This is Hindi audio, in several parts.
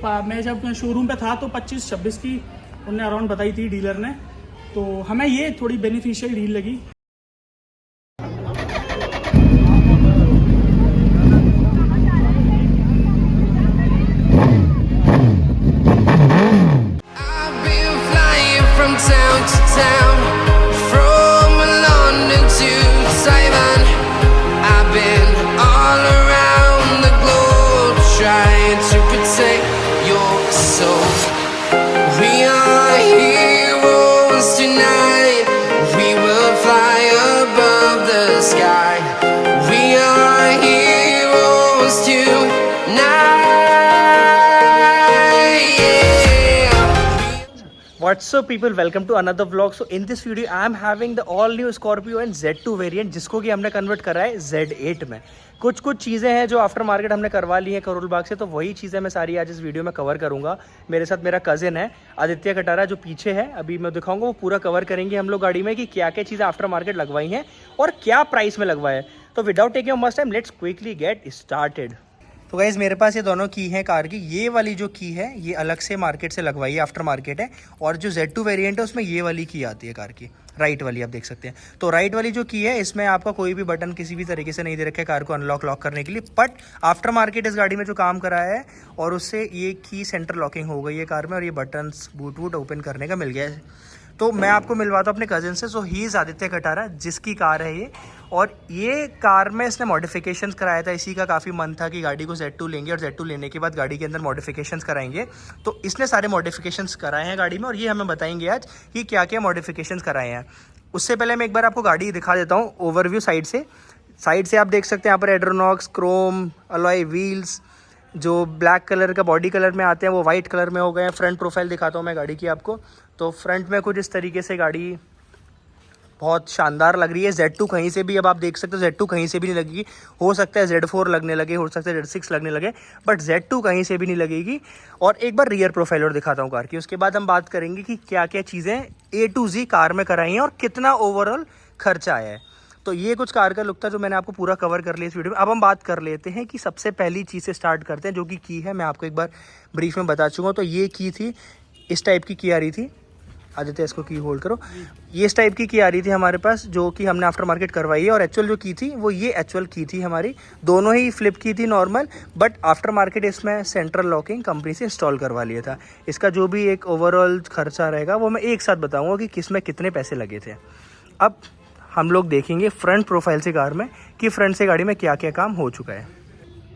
मैं जब शोरूम पे था तो 25-26 की उन्होंने अराउंड बताई थी डीलर ने, तो हमें ये थोड़ी बेनिफिशियल डील लगी। What's up people, welcome to another vlog. So in this video I am having the all new Scorpio and Z2 variant, जिसको कि हमने कन्वर्ट करा है Z8 में। कुछ चीज़ें हैं जो आफ्टर मार्केट हमने करवा ली है करोल बाग से, तो वही चीज़ें मैं सारी आज इस वीडियो में कवर करूंगा। मेरे साथ मेरा कज़न है आदित्य कटारा जो पीछे है, अभी मैं दिखाऊंगा, वो पूरा कवर करेंगे हम लोग गाड़ी में कि क्या क्या चीज़ें आफ्टर मार्केट लगवाई हैं और क्या प्राइस में लगवाया है। तो without taking much time, let's quickly get started. तो गाइज़ मेरे पास ये दोनों की हैं कार की। ये वाली जो की है ये अलग से मार्केट से लगवाई है, आफ्टर मार्केट है। और जो Z2 वेरिएंट है उसमें ये वाली की आती है कार की, राइट वाली, आप देख सकते हैं। तो राइट वाली जो की है इसमें आपका कोई भी बटन किसी भी तरीके से नहीं दे रखा है कार को अनलॉक लॉक करने के लिए। बट आफ्टर मार्केट इस गाड़ी में जो काम कराया है और उससे ये की सेंटर लॉकिंग हो गई है कार में, और ये बटन्स बूट वूट ओपन करने का मिल गया है। तो मैं आपको मिलवाता हूँ अपने कज़न से। सो ही इज़ आदित्य कटारा, जिसकी कार है ये। और ये कार में इसने मॉडिफिकेशंस कराया था, इसी का काफ़ी मन था कि गाड़ी को Z2 लेंगे और Z2 लेने के बाद गाड़ी के अंदर मॉडिफिकेशंस कराएंगे। तो इसने सारे मॉडिफिकेशंस कराए हैं गाड़ी में, और ये हमें बताएंगे आज कि क्या क्या मॉडिफिकेशंस कराए हैं। उससे पहले मैं एक बार आपको गाड़ी दिखा देता हूँ ओवरव्यू साइड से आप देख सकते हैं यहाँ पर एड्रोनॉक्स, क्रोम, अलॉय व्हील्स, जो ब्लैक कलर का बॉडी कलर में आते हैं वो वाइट कलर में हो गए हैं। फ्रंट प्रोफाइल दिखाता हूँ मैं गाड़ी की आपको। तो फ्रंट में कुछ इस तरीके से गाड़ी बहुत शानदार लग रही है। Z2 कहीं से भी, अब आप देख सकते हो Z2 कहीं से भी नहीं लगेगी। हो सकता है Z4 लगने लगे, हो सकता है Z6 लगने लगे, बट Z2 कहीं से भी नहीं लगेगी। और एक बार रियर प्रोफाइल और दिखाता हूँ कार की, उसके बाद हम बात करेंगे कि क्या क्या चीज़ें A to Z कार में कराई हैं और कितना ओवरऑल खर्चा आया है। तो ये कुछ कार का लुक था जो मैंने आपको पूरा कवर कर लिया इस वीडियो में। अब हम बात कर लेते हैं कि सबसे पहली चीज़ से स्टार्ट करते हैं, जो कि की है। मैं आपको एक बार ब्रीफ में बता चुका हूँ। तो ये की थी, इस टाइप की आ रही थी। आदित्य इसको की होल्ड करो। ये इस टाइप की आ रही थी हमारे पास, जो कि हमने आफ्टर मार्केट करवाई है। और एक्चुअल जो की थी वो ये एक्चुअल की थी हमारी। दोनों ही फ्लिप की थी नॉर्मल, बट आफ्टर मार्केट इसमें सेंट्रल लॉकिंग कंपनी से इंस्टॉल करवा लिया था। इसका जो भी एक ओवरऑल खर्चा रहेगा वो मैं एक साथ बताऊँगा कि किस में कितने पैसे लगे थे। अब हम लोग देखेंगे फ्रंट प्रोफाइल से कार में कि फ्रंट से गाड़ी में क्या क्या काम हो चुका है।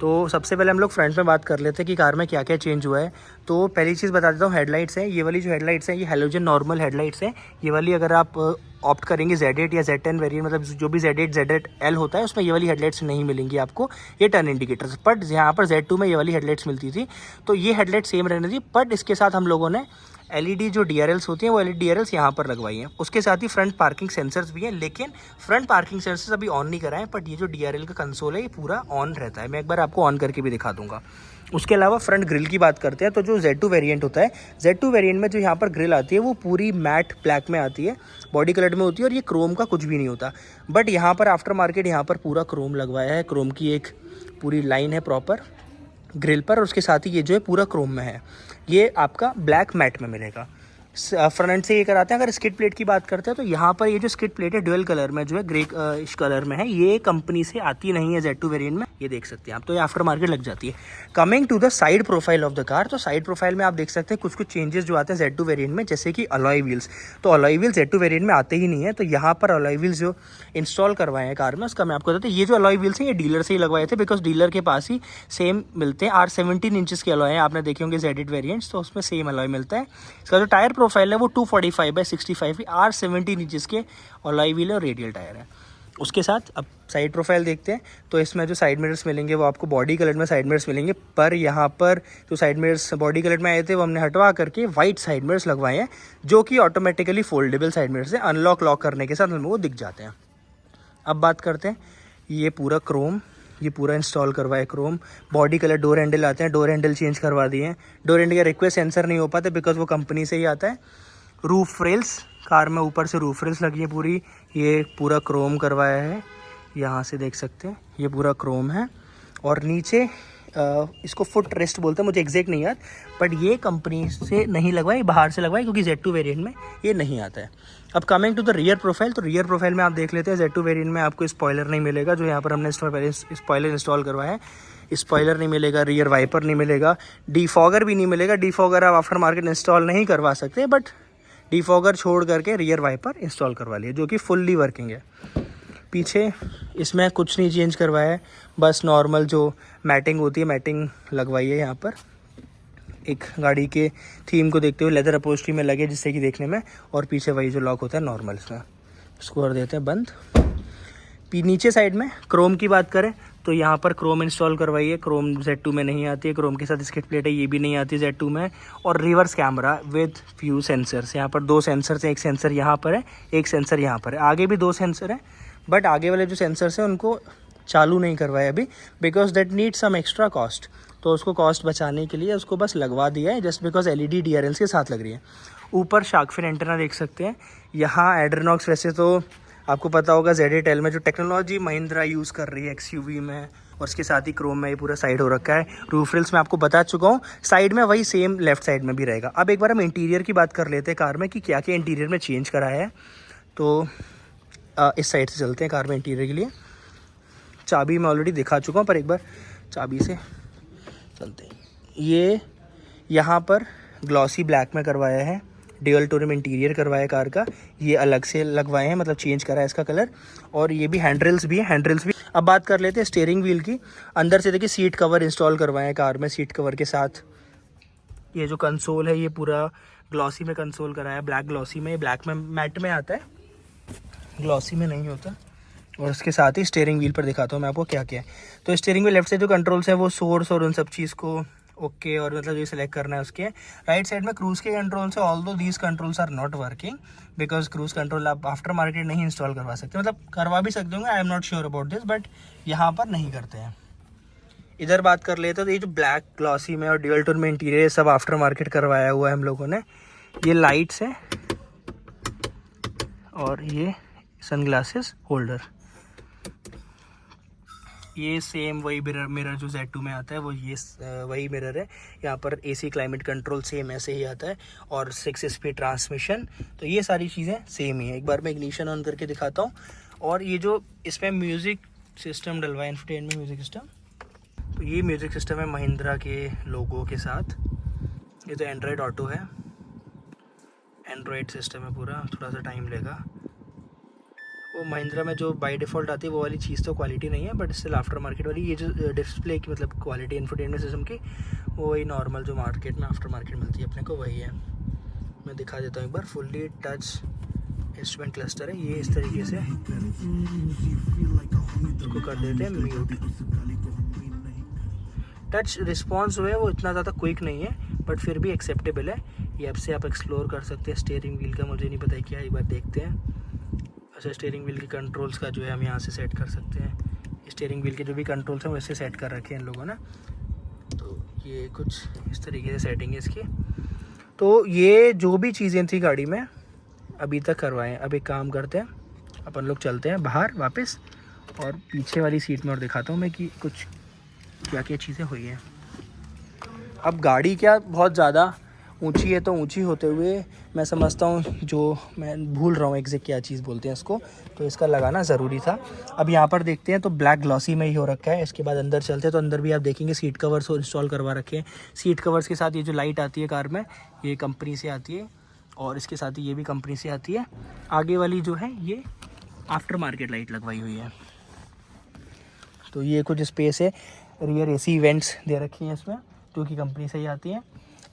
तो सबसे पहले हम लोग फ्रंट में बात कर लेते हैं कि कार में क्या क्या चेंज हुआ है। तो पहली चीज़ बता देता हूँ, हेडलाइट्स हैं। ये वाली जो हेडलाइट्स हैं ये हैलोजन नॉर्मल हेडलाइट्स हैं। ये वाली अगर आप ऑप्ट करेंगे Z8 या Z10 वेरिएंट, मतलब जो भी Z8 Z8L होता है, उसमें ये वाली हेडलाइट्स नहीं मिलेंगी आपको, ये टर्न इंडिकेटर्स। बट यहाँ पर Z2 में ये वाली हेडलाइट्स मिलती थी, तो ये हेडलाइट सेम रहने थी। बट इसके साथ हम लोगों ने LED जो DRLs होती हैं वो LED DRLs यहाँ पर लगवाई हैं। उसके साथ ही फ्रंट पार्किंग सेंसर्स भी हैं, लेकिन फ्रंट पार्किंग सेंसर्स अभी ऑन नहीं कराएं। बट ये जो DRL का कंसोल है ये पूरा ऑन रहता है। मैं एक बार आपको ऑन करके भी दिखा दूंगा। उसके अलावा फ्रंट ग्रिल की बात करते हैं, तो जो Z2 वेरिएंट होता है, Z2 वेरिएंट में जो यहाँ पर ग्रिल आती है वो पूरी मैट ब्लैक में आती है, बॉडी कलर में होती है, और ये क्रोम का कुछ भी नहीं होता। बट यहाँ पर आफ्टर मार्केट यहाँ पर पूरा क्रोम लगवाया है। क्रोम की एक पूरी लाइन है प्रॉपर ग्रिल पर, और उसके साथ ही ये जो है पूरा क्रोम में है। ये आपका ब्लैक मैट में मिलेगा। फ्रंट से ये कराते हैं। अगर स्किड प्लेट की बात करते हैं तो यहाँ पर ये जो स्किड प्लेट है ड्यूअल कलर में जो है, ग्रे कलर में है, ये कंपनी से आती नहीं है Z2 वेरिएंट में, ये देख सकते हैं आप। तो ये आफ्टर मार्केट लग जाती है। Coming to the side profile of the car, तो साइड प्रोफाइल में आप देख सकते हैं कुछ चेंजेस जो आते हैं Z2 वेरिएंट में, जैसे कि अलॉय व्हील्स। तो अलॉय व्हील्स Z2 वेरिएंट में आते ही नहीं है, तो यहाँ पर अलॉय व्हील्स जो इंस्टॉल करवाए हैं कार में उसका मैं आपको बताता हूँ। ये जो अलॉय व्हील्स हैं ये डीलर से ही लगवाए थे, बिकॉज डीलर के पास ही सेम मिलते हैं। R17 इंचेस के अलॉय हैं, आपने देखे होंगे Z8 वेरिएंट्स, तो उसमें सेम अलॉय मिलता है। इसका जो टायर प्रोफाइल है वो 245/65 की R17 इंचेस के अलॉय व्हील और रेडियल टायर है। उसके साथ अब साइड प्रोफाइल देखते हैं। तो इसमें जो साइड मिरर्स मिलेंगे वो आपको बॉडी कलर में साइड मिरर्स मिलेंगे, पर यहाँ पर जो साइड मिरर्स बॉडी कलर में आए थे वो हमने हटवा करके वाइट साइड मिरर्स लगवाए हैं, जो कि ऑटोमेटिकली फोल्डेबल साइड मिरर्स हैं। अनलॉक लॉक करने के साथ हमें वो दिख जाते हैं। अब बात करते हैं, ये पूरा क्रोम, ये पूरा इंस्टॉल करवाए Chrome. Body colour door handle आते हैं, डोर हैंडल चेंज करवा दिए हैं। डोर हैंडल का रिक्वेस्ट सेंसर नहीं हो पाता बिकॉज वो कंपनी से ही आता है। रूफ रेल्स, कार में ऊपर से रूफ रेल्स लगी है पूरी, ये पूरा क्रोम करवाया है। यहाँ से देख सकते हैं ये पूरा क्रोम है। और नीचे इसको फुट रेस्ट बोलते हैं, मुझे एग्जैक्ट नहीं याद, बट ये कंपनी से नहीं लगवाए, बाहर से लगवाए, क्योंकि Z2 वेरिएंट में ये नहीं आता है। अब coming to the rear profile, तो रियर प्रोफाइल में आप देख लेते हैं Z2 वेरिएंट में आपको स्पॉइलर नहीं मिलेगा, जो यहाँ पर हमने स्पॉइलर इंस्टॉल करवाया है, स्पॉइलर नहीं मिलेगा, रियर वाइपर नहीं मिलेगा, डीफॉगर भी नहीं मिलेगा। डीफॉगर आप आफ्टर मार्केट इंस्टॉल नहीं करवा सकते, बट डीफॉगर छोड़ करके रियर वाइपर इंस्टॉल करवा लिए, जो कि फुल्ली वर्किंग है। पीछे इसमें कुछ नहीं चेंज करवाया है, बस नॉर्मल जो मैटिंग होती है मैटिंग लगवाई है यहाँ पर, एक गाड़ी के थीम को देखते हुए लेदर अपहोल्स्ट्री में लगे, जिससे कि देखने में, और पीछे वही जो लॉक होता है नॉर्मल इसमें, इसको कर देते हैं बंद। नीचे साइड में क्रोम की बात करें तो यहाँ पर क्रोम इंस्टॉल करवाई है, क्रोम Z2 में नहीं आती है, क्रोम के साथ स्किड प्लेट है, ये भी नहीं आती Z2 में। और reverse camera with few sensors, यहाँ पर 2 सेंसर्स हैं, एक सेंसर यहाँ पर है, एक सेंसर यहाँ पर है, आगे भी 2 सेंसर हैं, बट आगे वाले जो सेंसर्स हैं उनको चालू नहीं करवाया अभी, because that need some extra cost. तो उसको कॉस्ट बचाने के लिए उसको बस लगवा दिया है, जस्ट बिकॉज LED DRLs के साथ लग रही है। ऊपर शार्क फिन एंटेना देख सकते हैं, यहाँ एड्रेनॉक्स, वैसे तो आपको पता होगा Z8L में जो टेक्नोलॉजी महिंद्रा यूज़ कर रही है XUV में, और उसके साथ ही क्रोम में ये पूरा साइड हो रखा है। रूफ रिल्स में आपको बता चुका हूँ, साइड में वही सेम लेफ्ट साइड में भी रहेगा। अब एक बार हम इंटीरियर की बात कर लेते हैं कार में कि क्या क्या इंटीरियर में चेंज कराया है। तो इस साइड से चलते हैं कार में इंटीरियर के लिए। चाबी मैं ऑलरेडी दिखा चुका हूँ, पर एक बार चाबी से चलते हैं। ये यहाँ पर ग्लॉसी ब्लैक में करवाया है, ड्यूअल टोन में इंटीरियर करवाया कार का, ये अलग से लगवाए हैं, मतलब चेंज करा है इसका कलर। और ये भी हैंडरेल्स भी है, हैंडरेल्स भी। अब बात कर लेते हैं स्टीयरिंग व्हील की। अंदर से देखिए सीट कवर इंस्टॉल करवाए हैं कार में, सीट कवर के साथ। ये जो कंसोल है ये पूरा ग्लॉसी में कंसोल कराया है, ब्लैक ग्लॉसी में, ब्लैक में मैट में आता है, ग्लॉसी में नहीं होता। और उसके साथ ही स्टीयरिंग व्हील पर दिखाता हूँ मैं आपको क्या क्या है। तो स्टीयरिंग व्हील लेफ्ट से जो कंट्रोल्स हैं वो सोर्स और उन सब चीज़ को ओके और मतलब जो सिलेक्ट करना है उसके। राइट साइड में क्रूज़ के कंट्रोल्स है, although these controls are not working, because cruise control आप आफ्टर मार्केट नहीं इंस्टॉल करवा सकते, मतलब करवा भी सकते होंगे, I am not sure about this, but यहाँ पर नहीं करते हैं। इधर बात कर लेते हैं तो ये जो ब्लैक ग्लॉसी में और ड्यूअल टोन में इंटीरियर सब आफ्टर मार्केट करवाया हुआ है हम लोगों ने। ये लाइट्स है और ये सनग्लासेस होल्डर, ये सेम वही मिरर जो Z2 में आता है वो ये वही मिरर है। यहाँ पर AC क्लाइमेट कंट्रोल सेम ऐसे ही आता है और 6 स्पीड ट्रांसमिशन, तो ये सारी चीज़ें सेम ही है। एक बार मैं इग्निशन ऑन करके दिखाता हूँ। और ये जो इसमें म्यूज़िक सिस्टम डलवाया, इंफोटेनमेंट म्यूज़िक सिस्टम, तो ये म्यूज़िक सिस्टम है महिंद्रा के लोगो के साथ। ये तो एंड्रॉयड ऑटो है, एंड्रॉयड सिस्टम है पूरा, थोड़ा सा टाइम लेगा। वो महिंद्रा में जो बाय डिफ़ॉल्ट आती है वो वाली चीज़ तो क्वालिटी नहीं है, बट स्टिल आफ्टर मार्केट वाली ये जो डिस्प्ले की मतलब क्वालिटी इंफोटेनमेंट सिस्टम की, वो वही नॉर्मल जो मार्केट में आफ्टर मार्केट मिलती है अपने को वही है। मैं दिखा देता हूँ एक बार। फुल्ली टच इंस्ट्रूमेंट क्लस्टर है ये, इस तरीके से इसको कर देते हैं म्यूट। टच रिस्पॉन्स जो है वो इतना ज़्यादा क्विक नहीं है, बट फिर भी एक्सेप्टेबल है। ये ऐप से आप एक्सप्लोर कर सकते हैं। स्टीयरिंग व्हील का मुझे नहीं पता है क्या, एक बार देखते हैं। अच्छा, स्टीयरिंग व्हील के कंट्रोल्स का जो है हम यहाँ से सेट कर सकते हैं। स्टीयरिंग व्हील के जो भी कंट्रोल्स हैं वैसे सेट कर रखे हैं इन लोगों ने। तो ये कुछ इस तरीके से सेटिंग है इसकी। तो ये जो भी चीज़ें थी गाड़ी में अभी तक करवाएं। अब एक काम करते हैं, अपन लोग चलते हैं बाहर वापस और पीछे वाली सीट में और दिखाता हूँ मैं कि कुछ क्या क्या चीज़ें हुई हैं। अब गाड़ी क्या बहुत ज़्यादा ऊंची है, तो ऊंची होते हुए मैं समझता हूँ, जो मैं भूल रहा हूँ एग्जैक्ट क्या चीज़ बोलते हैं इसको, तो इसका लगाना ज़रूरी था। अब यहाँ पर देखते हैं तो ब्लैक ग्लॉसी में ही हो रखा है। इसके बाद अंदर चलते हैं तो अंदर भी आप देखेंगे सीट कवर्स इंस्टॉल करवा रखे हैं। सीट कवर्स के साथ ये जो लाइट आती है कार में, ये कंपनी से आती है, और इसके साथ ही ये भी कंपनी से आती है। आगे वाली जो है ये आफ्टर मार्केट लाइट लगवाई हुई है। तो ये कुछ स्पेस है, रियर AC इवेंट्स दे रखी हैं इसमें, जो कि कंपनी से ही आती हैं।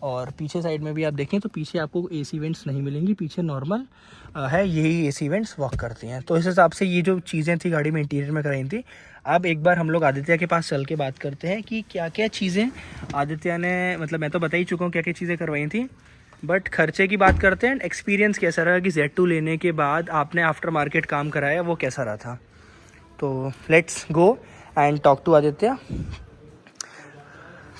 और पीछे साइड में भी आप देखें तो पीछे आपको AC इवेंट्स नहीं मिलेंगी, पीछे नॉर्मल है, यही AC इवेंट्स वर्क करती हैं। तो इस हिसाब से ये जो चीज़ें थी गाड़ी में इंटीरियर में कराई थी। अब एक बार हम लोग आदित्य के पास चल के बात करते हैं कि क्या क्या चीज़ें आदित्य ने, मतलब मैं तो बता ही चुका हूँ क्या क्या चीज़ें करवाई थी, बट खर्चे की बात करते हैं। एक्सपीरियंस कैसा रहा कि Z2 लेने के बाद आपने आफ्टर मार्केट काम कराया, वो कैसा रहा था। तो let's go and talk to Aditya.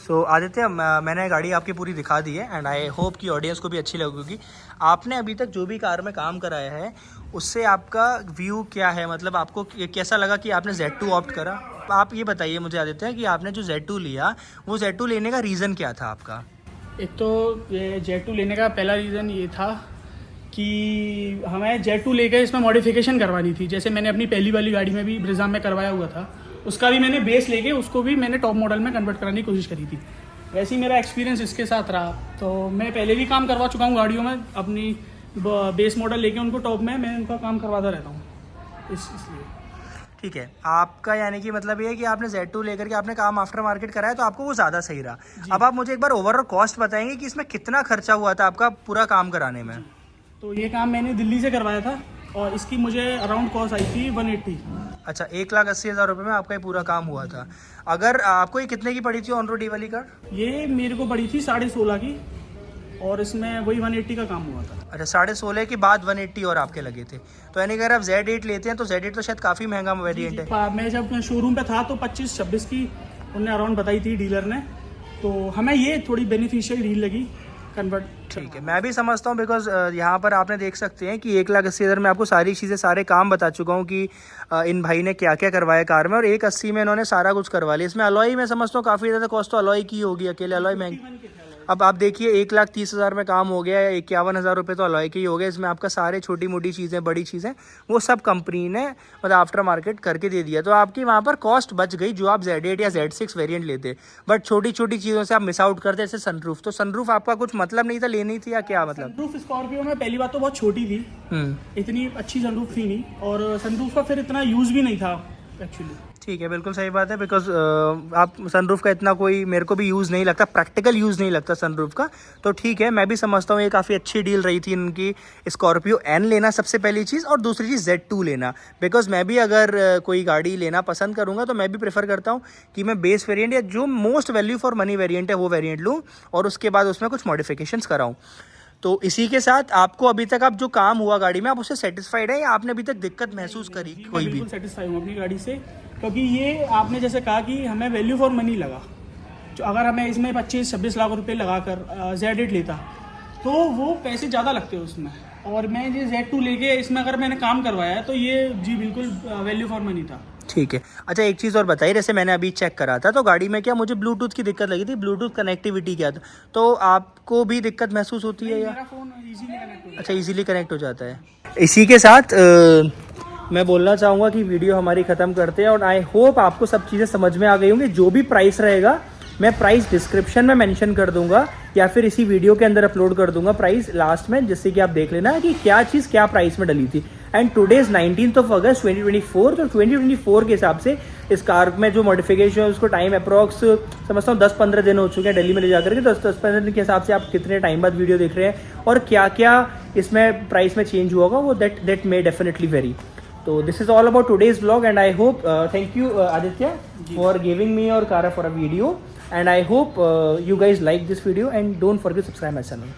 So so Aditya, मैंने गाड़ी आपकी पूरी दिखा दी है एंड आई होप कि ऑडियंस को भी अच्छी लगेगी। आपने अभी तक जो भी कार में काम कराया है उससे आपका व्यू क्या है, मतलब आपको कैसा लगा कि आपने Z2 ऑप्ट करा? आप ये बताइए मुझे आदित्य कि आपने जो Z2 लिया वो Z2 लेने का रीज़न क्या था आपका? एक तो ये Z2 लेने का पहला रीज़न ये था कि हमें Z2 लेकर इसमें मॉडिफिकेशन करवानी थी। जैसे मैंने अपनी पहली वाली गाड़ी में भी ब्रिज़ा में करवाया हुआ था, उसका भी मैंने बेस लेके उसको भी मैंने टॉप मॉडल में कन्वर्ट कराने की कोशिश करी थी। वैसे ही मेरा एक्सपीरियंस इसके साथ रहा, तो मैं पहले भी काम करवा चुका हूँ गाड़ियों में, अपनी बेस मॉडल लेके उनको टॉप में मैं उनका काम करवाता रहता हूँ इसलिए। ठीक है, आपका यानी कि मतलब ये है कि आपने Z2 लेकर के आपने काम आफ्टर मार्केट कराया तो आपको वो ज़्यादा सही रहा। अब आप मुझे एक बार ओवरऑल कॉस्ट बताएंगे कि इसमें कितना खर्चा हुआ था आपका पूरा काम कराने में? तो ये काम मैंने दिल्ली से करवाया था और इसकी मुझे अराउंड कॉस्ट आई थी 180। अच्छा, 1,80,000 रुपये में आपका ये पूरा काम हुआ था। अगर आपको ये कितने की पड़ी थी ऑन रोड वाली कार? ये मेरे को पड़ी थी 16.5 की और इसमें वही 180 का काम हुआ था। अच्छा, 16.5 के बाद 180 और आपके लगे थे। तो यानी अगर आप Z8 लेते हैं तो Z8 तो शायद काफ़ी महंगा वेरिएंट है। मैं जब शोरूम पे था तो 25-26 की उन्होंने अराउंड बताई थी डीलर ने, तो हमें ये थोड़ी बेनिफिशियल डील लगी कन्वर्ट। ठीक है, मैं भी समझता हूँ बिकॉज यहाँ पर आपने देख सकते हैं कि 1,80,000 में आपको सारी चीज़ें सारे काम बता चुका हूँ कि इन भाई ने क्या क्या करवाया कार में, और 1,80 में इन्होंने सारा कुछ करवा लिया। इसमें अलॉय मैं समझता हूँ काफ़ी ज़्यादा कॉस्ट तो अलॉय की होगी, अकेले अलॉय महंगी। अब आप देखिए 1,30,000 में काम हो गया है, 51,000 रुपये तो अलॉय के ही हो गए। इसमें आपका सारे छोटी मोटी चीज़ें बड़ी चीज़ें वो सब कंपनी ने मतलब आफ्टर मार्केट करके दे दिया, तो आपकी वहाँ पर कॉस्ट बच गई जो आप Z8 या Z6 वेरिएंट लेते। बट छोटी छोटी चीज़ों से आप मिस आउट करते, जैसे सनरूफ। तो सनरूफ आपका कुछ मतलब नहीं था, लेनी थी या क्या मतलब? सनरूफ स्कॉर्पियो में पहली बात तो बहुत छोटी थी, इतनी अच्छी सनरूफ थी नहीं, और सनरूफ का फिर इतना यूज़ भी नहीं था एक्चुअली। ठीक है, बिल्कुल सही बात है बिकॉज आप सनरूफ का इतना कोई मेरे को भी यूज़ नहीं लगता, प्रैक्टिकल यूज़ नहीं लगता सनरूफ का। तो ठीक है, मैं भी समझता हूँ ये काफ़ी अच्छी डील रही थी इनकी, स्कॉर्पियो एन लेना सबसे पहली चीज़, और दूसरी चीज़ Z2 लेना। बिकॉज मैं भी अगर कोई गाड़ी लेना पसंद करूँगा तो मैं भी प्रेफर करता हूँ कि मैं बेस वेरिएंट या जो most value for money variant है वो वेरिएंट लूँ और उसके बाद उसमें कुछ मॉडिफिकेशंस कराऊँ। तो इसी के साथ आपको अभी तक आप जो काम हुआ गाड़ी में आप उससे सेटिस्फाइड है या आपने अभी तक दिक्कत महसूस करी कोई भी? बिल्कुल सेटिस्फाई हूँ अपनी गाड़ी से, क्योंकि ये आपने जैसे कहा कि हमें वैल्यू फॉर मनी लगा। जो अगर हमें इसमें 25-26 लाख रुपए लगाकर Z8 लेता तो वो पैसे ज़्यादा लगते हैं उसमें, और मैं ये Z2 लेके इसमें अगर मैंने काम करवाया है तो ये जी बिल्कुल वैल्यू फॉर मनी था। ठीक है। अच्छा, एक चीज़ और बताइए, जैसे मैंने अभी चेक करा था तो गाड़ी में क्या मुझे ब्लूटूथ की दिक्कत लगी थी, ब्लूटूथ कनेक्टिविटी क्या था, तो आपको भी दिक्कत महसूस होती है या? मेरा फ़ोन इजीली कनेक्ट हो, अच्छा, इजीली कनेक्ट हो जाता है। इसी के साथ मैं बोलना चाहूँगा कि वीडियो हमारी ख़त्म करते हैं, और आई होप आपको सब चीज़ें समझ में आ गई होंगी। जो भी प्राइस रहेगा मैं प्राइस डिस्क्रिप्शन में मेंशन कर दूंगा या फिर इसी वीडियो के अंदर अपलोड कर दूंगा प्राइस लास्ट में, जिससे कि आप देख लेना कि क्या चीज़ क्या प्राइस में डली थी। एंड टुडेज 19 अगस्त 2024, तो 2024 के हिसाब से इस कार में जो मॉडिफिकेशन उसको टाइम अप्रॉक्स समझता हूँ 10-15 दिन हो चुके हैं दिल्ली में ले जाकर के। 10-15 दिन के हिसाब से आप कितने टाइम बाद वीडियो देख रहे हैं और क्या क्या इसमें प्राइस में चेंज हुआ होगा वो दैट मे डेफिनेटली वेरी। तो this is all about today's blog and I hope thank you Aditya for giving me your car for a video, and I hope you guys like this video and don't forget to subscribe my channel.